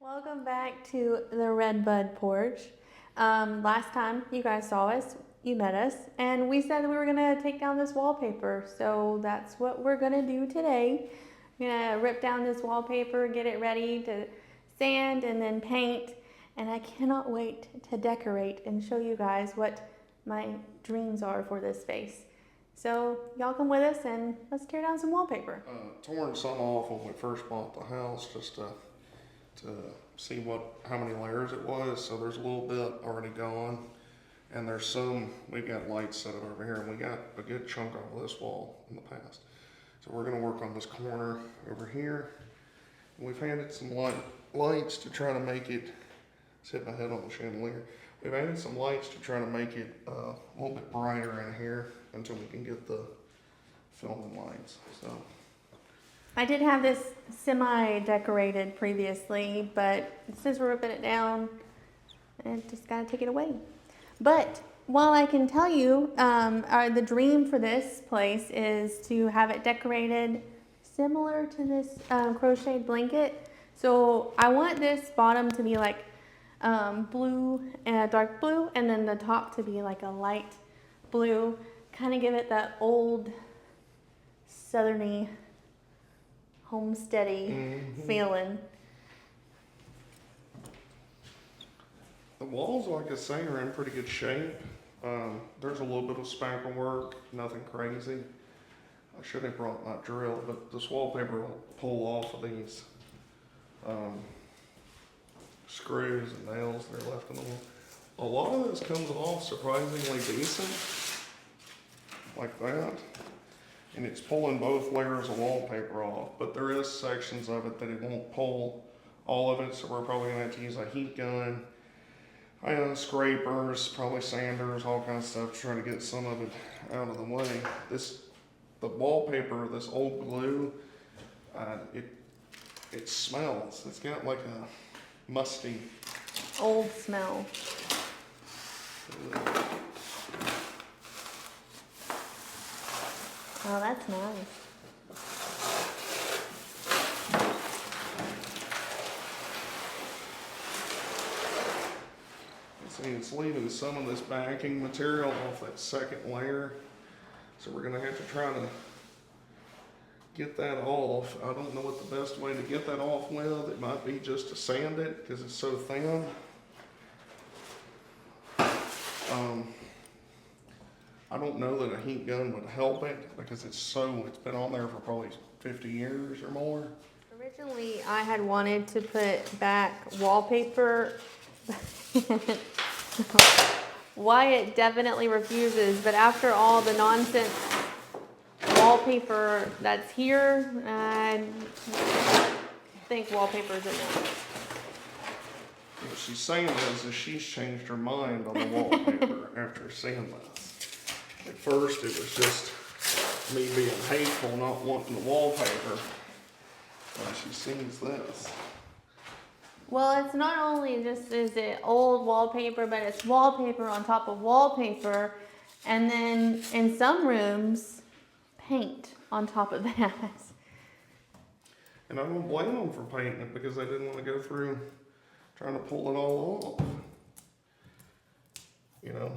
Welcome back to the Red Bud porch. Last time you guys saw us, you met us, and we said we were gonna take down this wallpaper. So that's what we're gonna do today. We're gonna rip down this wallpaper, get it ready to sand and then paint. And I cannot wait to decorate and show you guys what my dreams are for this space. So y'all come with us and let's tear down some wallpaper. Torn some off when we first bought the house just to see how many layers it was. So there's a little bit already gone, and there's some, we've got lights set up over here, and we got a good chunk off of this wall in the past. So we're gonna work on this corner over here. We've added some lights to try to make it, it's hitting my head on the chandelier. We've added some lights to try to make it a little bit brighter in here until we can get the filming lights. So I did have this semi-decorated previously, but since we're ripping it down, I just gotta take it away. But while I can tell you, the dream for this place is to have it decorated similar to this crocheted blanket. So I want this bottom to be like blue and dark blue, and then the top to be like a light blue, kind of give it that old southerny homesteady feeling. the walls, like I say, are in pretty good shape. There's a little bit of spackle work, nothing crazy. I should have brought my drill, but this wallpaper will pull off of these screws and nails that are left in the wall. A lot of this comes off surprisingly decent, like that. And it's pulling both layers of wallpaper off, but there is sections of it that it won't pull all of it, so we're probably gonna have to use a heat gun, scrapers, probably sanders, all kinds of stuff to try to get some of it out of the way. The wallpaper, this old glue, it smells. It's got like a musty Old smell. Oh, that's nice. See, it's leaving some of this backing material off that second layer. So we're gonna have to try to get that off. I don't know what the best way to get that off with. It might be just to sand it because it's so thin. I don't know that a heat gun would help it because it's been on there for probably 50 years or more. Originally, I had wanted to put back wallpaper. Wyatt definitely refuses, but after all the nonsense wallpaper that's here, I think wallpaper's enough. What she's saying is she's changed her mind on the wallpaper after seeing this. At first it was just me being hateful, not wanting the wallpaper. When she sees this. Well, it's not only just is it old wallpaper, but it's wallpaper on top of wallpaper, and then in some rooms, paint on top of that. And I don't blame them for painting it because they didn't want to go through trying to pull it all off. You know,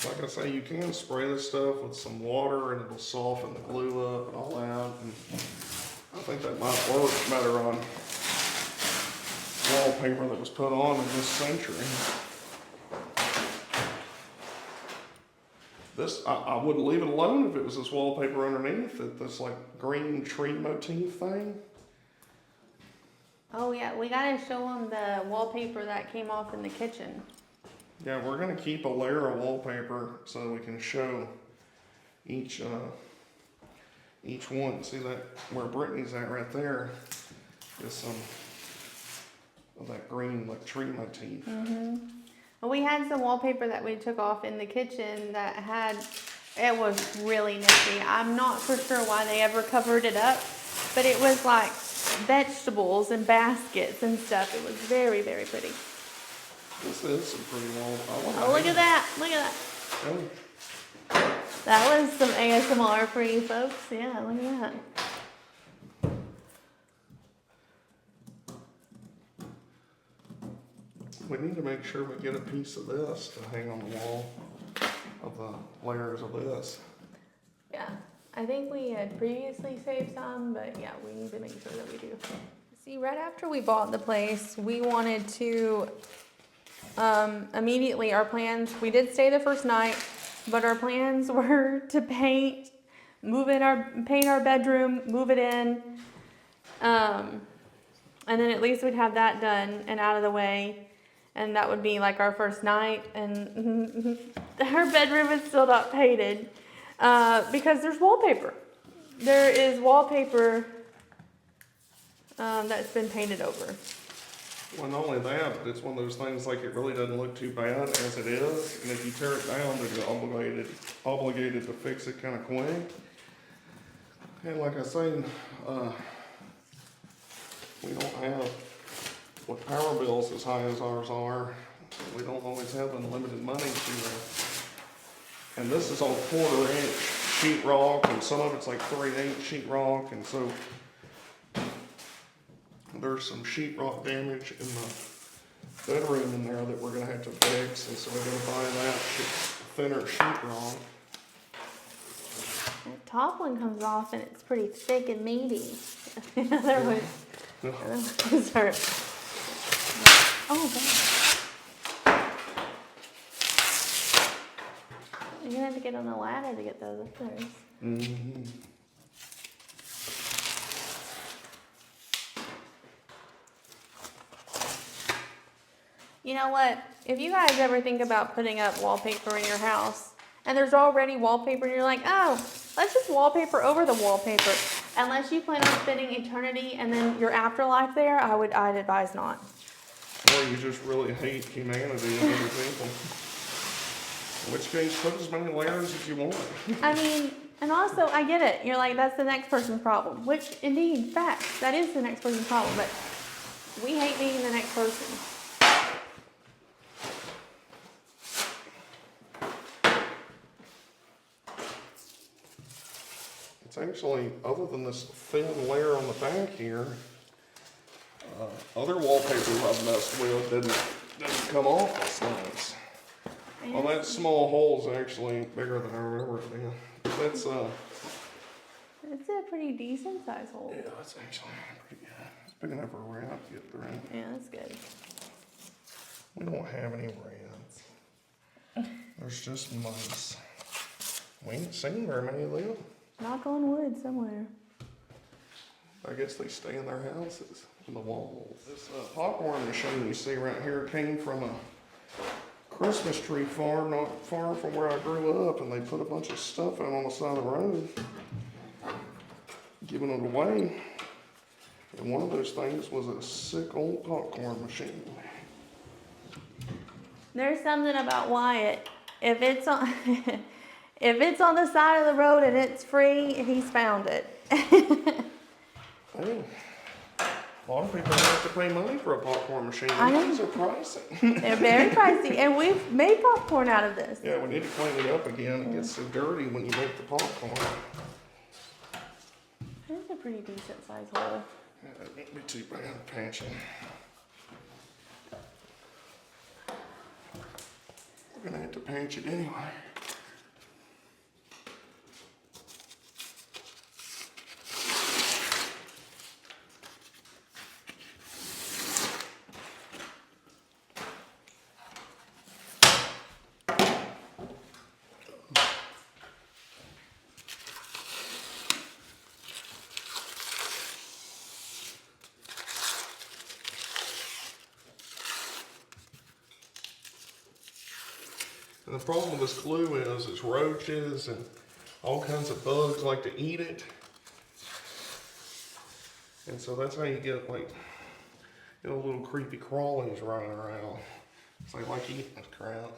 like I say, you can spray this stuff with some water and it'll soften the glue up and all that. And I think that might work better on wallpaper that was put on in this century. This, I wouldn't leave it alone if it was this wallpaper underneath it, this like green tree motif thing. Oh yeah, we gotta show them the wallpaper that came off in the kitchen. Yeah, we're gonna keep a layer of wallpaper so we can show each one. See that where Brittany's at right there is some of that green like tree motif. Well, we had some wallpaper that we took off in the kitchen that it was really nifty. I'm not for sure why they ever covered it up, but it was like vegetables and baskets and stuff. It was very, very pretty. This is some pretty wallpaper. Oh, look at that. Look at that. Oh. That was some ASMR for you folks. Yeah, look at that. We need to make sure we get a piece of this to hang on the wall of the layers of this. Yeah, I think we had previously saved some, but yeah, we need to make sure that we do. See, right after we bought the place, we wanted to, immediately our plans, we did stay the first night, but our plans were to paint our bedroom, move it in, and then at least we'd have that done and out of the way, and that would be like our first night, and her bedroom is still not painted, because there's wallpaper. There is wallpaper, that's been painted over. Well, not only that, but it's one of those things like it really doesn't look too bad as it is, and if you tear it down, then you're obligated to fix it kind of quick. And like I say, we don't have, with power bills as high as ours are, we don't always have unlimited money to, and this is all 1/4 inch sheetrock, and some of it's like 3/8 sheetrock, and so there's some sheetrock damage in the bedroom in there that we're gonna have to fix, and so we're gonna buy that thinner sheetrock. The top one comes off and it's pretty thick and meaty. The other one, hurt. Oh, God. You're gonna have to get on a ladder to get those up there. Mm-hmm. You know what? If you guys ever think about putting up wallpaper in your house, and there's already wallpaper, and you're like, oh, let's just wallpaper over the wallpaper. Unless you plan on spending eternity and then your afterlife there, I'd advise not. Or you just really hate humanity and other people. In which case, put as many layers as you want. I mean, and also, I get it. You're like, that's the next person's problem. Which, indeed, facts, that is the next person's problem. But we hate being the next person. It's actually, other than this thin layer on the back here, other wallpaper I've messed with didn't come off as nice. Well, that small hole's actually bigger than I remember it being. That's It's a pretty decent size hole. yeah, that's actually pretty good. It's big enough for a rat to get through. Yeah, that's good. We don't have any rats. There's just mice. We ain't seen very many of them. Knock on wood somewhere. I guess they stay in their houses, in the walls. This popcorn machine you see right here came from a Christmas tree farm not far from where I grew up, and they put a bunch of stuff out on the side of the road, giving it away. And one of those things was a sick old popcorn machine. There's something about Wyatt. If it's on, if it's on the side of the road and it's free, he's found it. Hey, a lot of people have to pay money for a popcorn machine. I know. These are pricey. They're very pricey, and we've made popcorn out of this. Yeah, we need to clean it up again. It gets so dirty when you make the popcorn. That's a pretty decent size hole. Yeah, that won't be too bad patching. We're gonna have to patch it anyway. And the problem with this glue is it's roaches and all kinds of bugs like to eat it. And so that's how you get like, you know, little creepy crawlies running around. It's like eating this crap.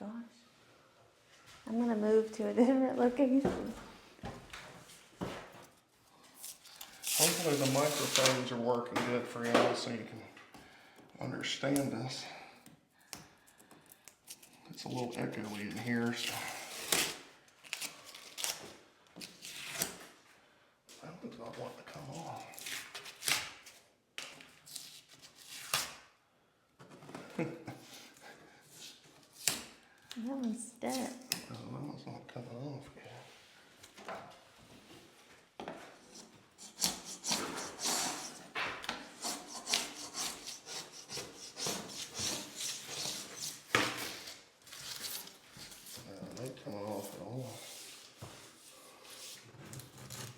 Gosh. I'm gonna move to a different location. Hopefully the microphones are working good for y'all so you can understand us. It's a little echoey in here, so. That one's not wanting to come off. That one's stuck. Oh, that one's not coming off yet. They ain't coming off at all.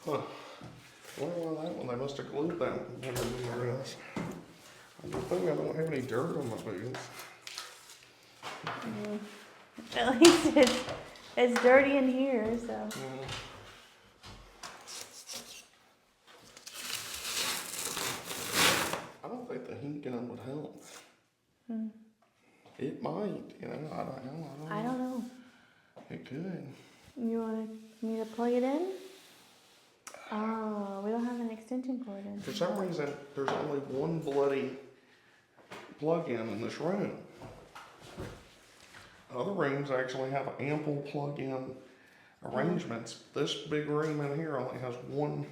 Huh. Well, that one, they must have glued that one under else. I think I don't have any dirt on my boots. At least it's dirty in here, so. I don't think the heat gun would help. It might, you know, I don't know. It could. You want me to plug it in? Oh, we don't have an extension cord in. For some reason, there's only one bloody plug-in in this room. Other rooms actually have ample plug-in arrangements. This big room in here only has one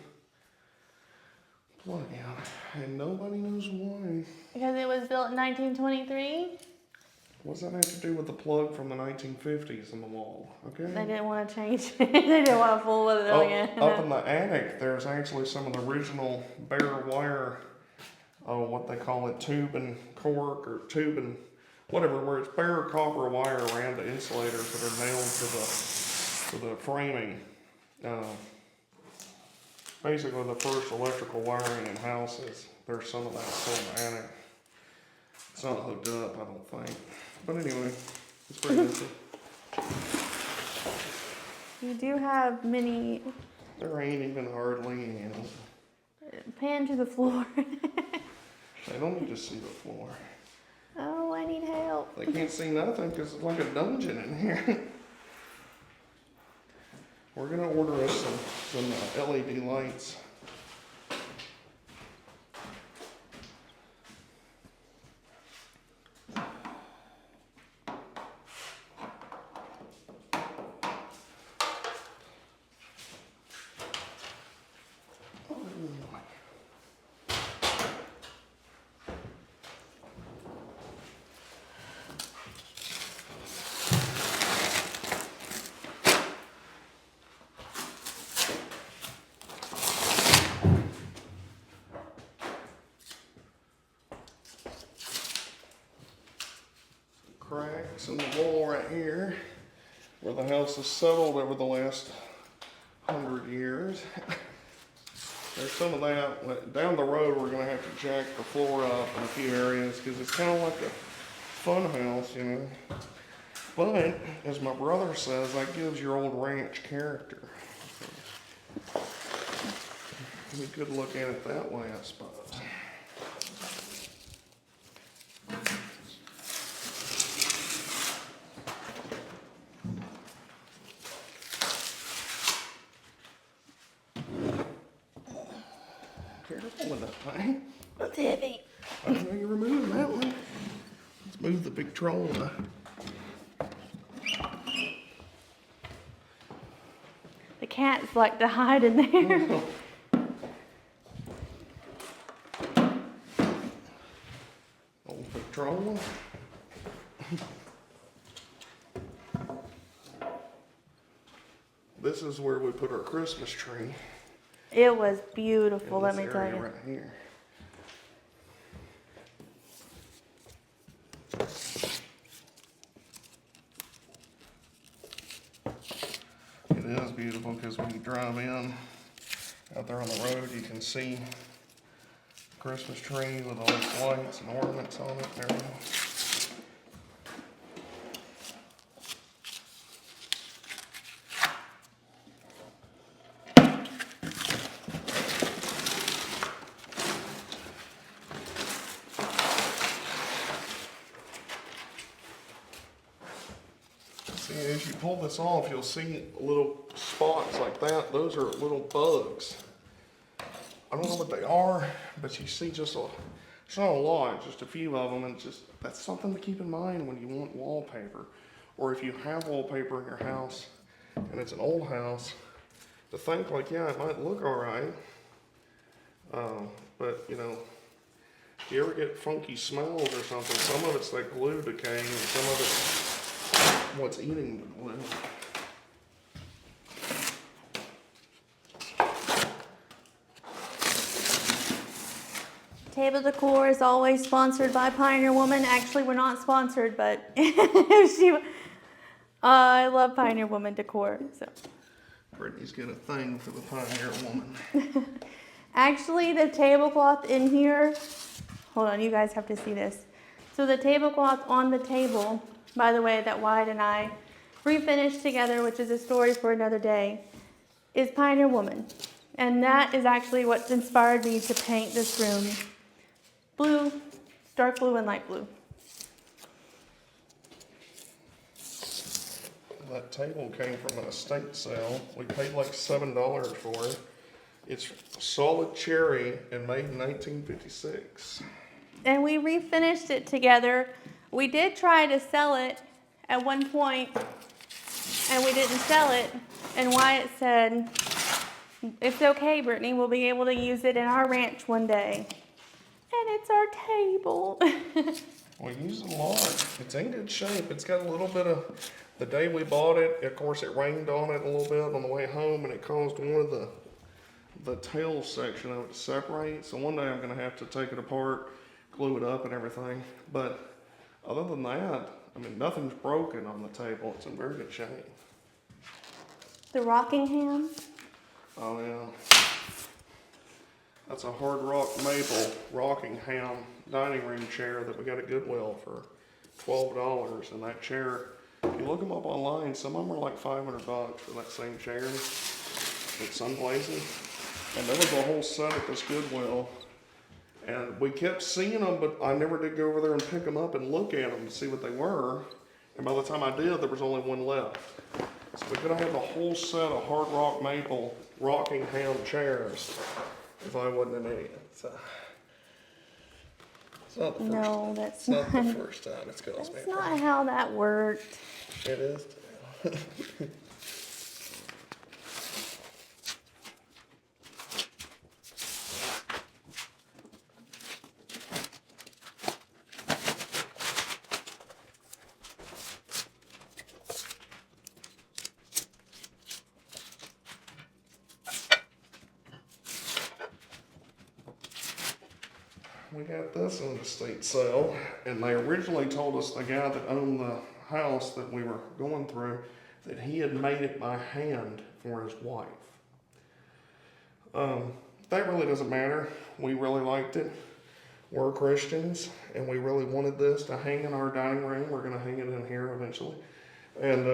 plug-in, and nobody knows why. Because it was built in 1923? What's that have to do with the plug from the 1950s in the wall? Okay. They didn't want to change it. They didn't want to fool with it again. Up in the attic, there's actually some of the original bare wire, what they call it, tube and cork or tube and whatever, where it's bare copper wire around the insulators that are nailed to the framing. Basically, the first electrical wiring in houses, there's some of that still in the attic. It's not hooked up, I don't think. But anyway, it's pretty easy. You do have many. There ain't even hardly any. Pan to the floor. They don't need to see the floor. Oh, I need help. They can't see nothing because it's like a dungeon in here. We're gonna order us some LED lights. Cracks in the wall right here where the house has settled over the last 100 years. There's some of that. Down the road we're going to have to jack the floor up in a few areas because it's kind of like a fun house, you know. But, as my brother says, that gives your old ranch character. We could look at it that way, I suppose. Careful with that thing. It's heavy. I know you're removing that one. Let's move the big troll. The cats like to hide in there. Old big troll. This is where we put our Christmas tree. It was beautiful, let me tell you. Right here. It is beautiful because when you drive in out there on the road, you can see the Christmas tree with all its lights and ornaments on it and everything. As you pull this off, you'll see little spots like that. Those are little bugs. I don't know what they are, but you see just it's not a lot, just a few of them, and that's something to keep in mind when you want wallpaper. or if you have wallpaper in your house and it's an old house, to think like, yeah, it might look all right, but you know, if you ever get funky smells or something, some of it's that glue decaying and some of it's what's eating the glue. Table decor is always sponsored by Pioneer Woman. Actually, we're not sponsored, but I love Pioneer Woman decor. So Brittany's got a thing for the Pioneer Woman. actually, the tablecloth in here, hold on, you guys have to see this. So the tablecloth on the table, by the way, that Wyatt and I refinished together, which is a story for another day, is Pioneer Woman. And that is actually what inspired me to paint this room blue, dark blue and light blue. That table came from an estate sale. We paid like $7 for it. It's solid cherry and made in 1956. And we refinished it together. We did try to sell it at one point, and we didn't sell it. And Wyatt said, "It's okay, Brittany, we'll be able to use it in our ranch one day." And it's our table. We use it a lot. It's in good shape. It's got a little bit of, the day we bought it, of course it rained on it a little bit on the way home and it caused one of the tail section of it to separate. So one day I'm gonna have to take it apart, glue it up and everything. But other than that, I mean, nothing's broken on the table. It's in very good shape. The Rockingham. Oh yeah. That's a hard rock maple Rockingham dining room chair that we got at Goodwill for $12. And that chair, if you look them up online, some of them are like $500 for that same chair at some places. And there was a whole set at this Goodwill. And we kept seeing them, but I never did go over there and pick them up and look at them to see what they were. And by the time I did, there was only one left. So we could have had a whole set of hard rock maple Rockingham chairs if I wasn't an idiot. So, it's not the first No, time. that's It's not the not. first time it's caused me That's a not problem. how that worked. It is. We got this on the estate sale, and they originally told us, the guy that owned the house that we were going through, that he had made it by hand for his wife. That really doesn't matter. We really liked it. We're Christians, and we really wanted this to hang in our dining room. We're gonna hang it in here eventually. And,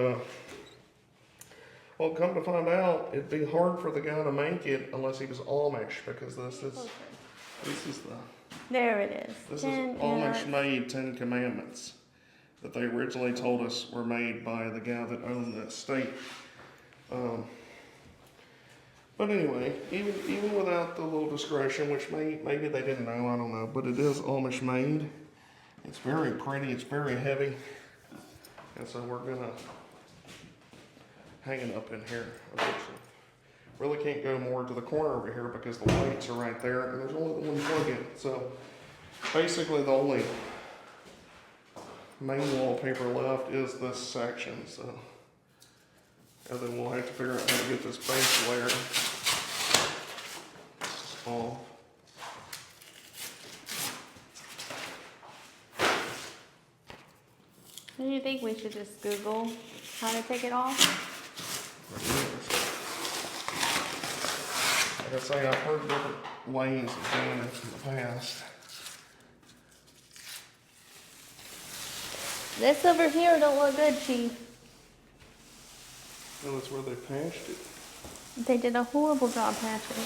well, come to find out, it'd be hard for the guy to make it unless he was Amish, because this is the There it is. This 10 is Amish and made 10 Commandments that they originally told us were made by the guy that owned the estate. But anyway, even without the little discretion, which maybe they didn't know, I don't know, but it is Amish made. It's very pretty, it's very heavy. And so we're gonna hang it up in here eventually. Really can't go more to the corner over here because the lights are right there and there's only the one plug-in. So basically the only main wallpaper left is this section. So, and then we'll have to figure out how to get this base layer off. do you think we should just Google how to take it off? Like I say, I've heard different ways of doing it in the past. This over here don't look good, Chief. No, that's where they patched it. They did a horrible job patching.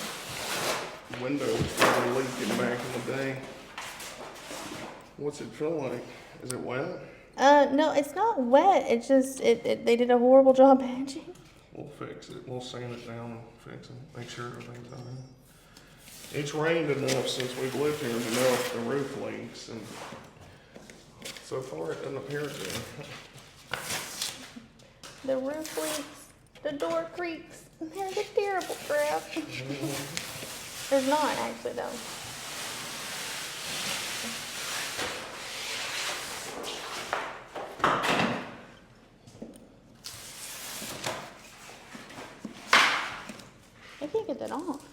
The window was probably leaking back in the day. What's it feel like? Is it wet? No, it's not wet. It's just they did a horrible job patching. We'll fix it. We'll sand it down and fix it. Make sure everything's on. It's rained enough since we've lived here to know if the roof leaks, and so far it doesn't appear to. the roof leaks, the door creaks. There's a terrible crap. There's not actually though. I can't get that off.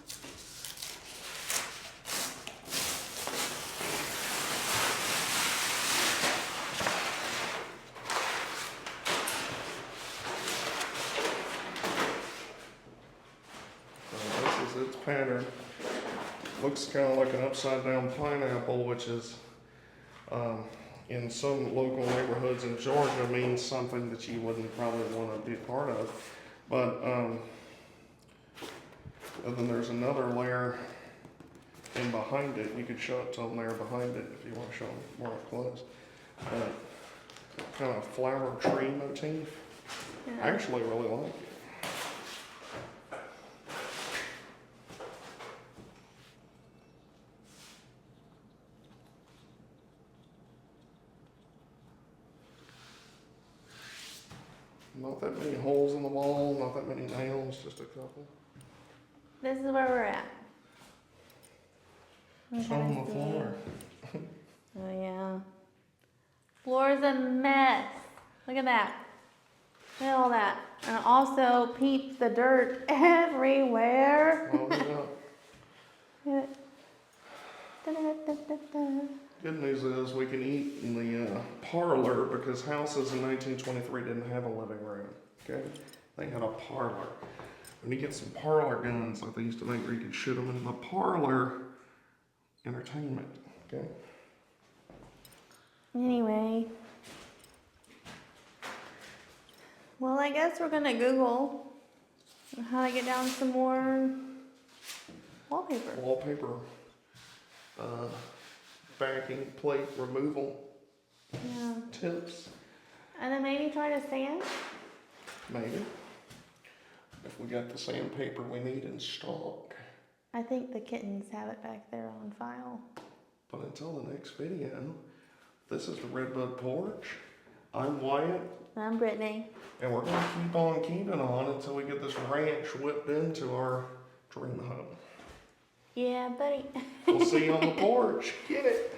This is its pattern. Looks kind of like an upside down pineapple, which is in some local neighborhoods in Georgia means something that you wouldn't probably want to be a part of. But and then there's another layer in behind it. You could show it to them there behind it if you want to show them more up close. Kind of flower tree motif. Yeah. I actually really like it. Not that many holes in the wall, not that many nails, just a couple. This is where we're at. Show them the floor. Oh yeah. Floor's a mess. Look at that. Look at all that. And also peeps the dirt everywhere. Oh, yeah. Da-da-da-da-da. Good news is we can eat in the parlor because houses in 1923 didn't have a living room. Okay, they had a parlor. When you get some parlor guns like they used to make, where you could shoot them in the parlor entertainment. Okay. Anyway. Well, I guess we're gonna Google how to get down some more wallpaper. Wallpaper. Backing plate removal Yeah. tips. And then maybe try to sand. Maybe. If we got the sandpaper we need in stock. I think the kittens have it back there on file. But until the next video, this is the Redbud Porch. I'm Wyatt. I'm Brittany. And we're going to keep on keeping on until we get this ranch whipped into our dream home. Yeah, buddy. We'll see you on the porch. Get it?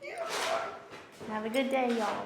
Yeah. Have a good day, y'all.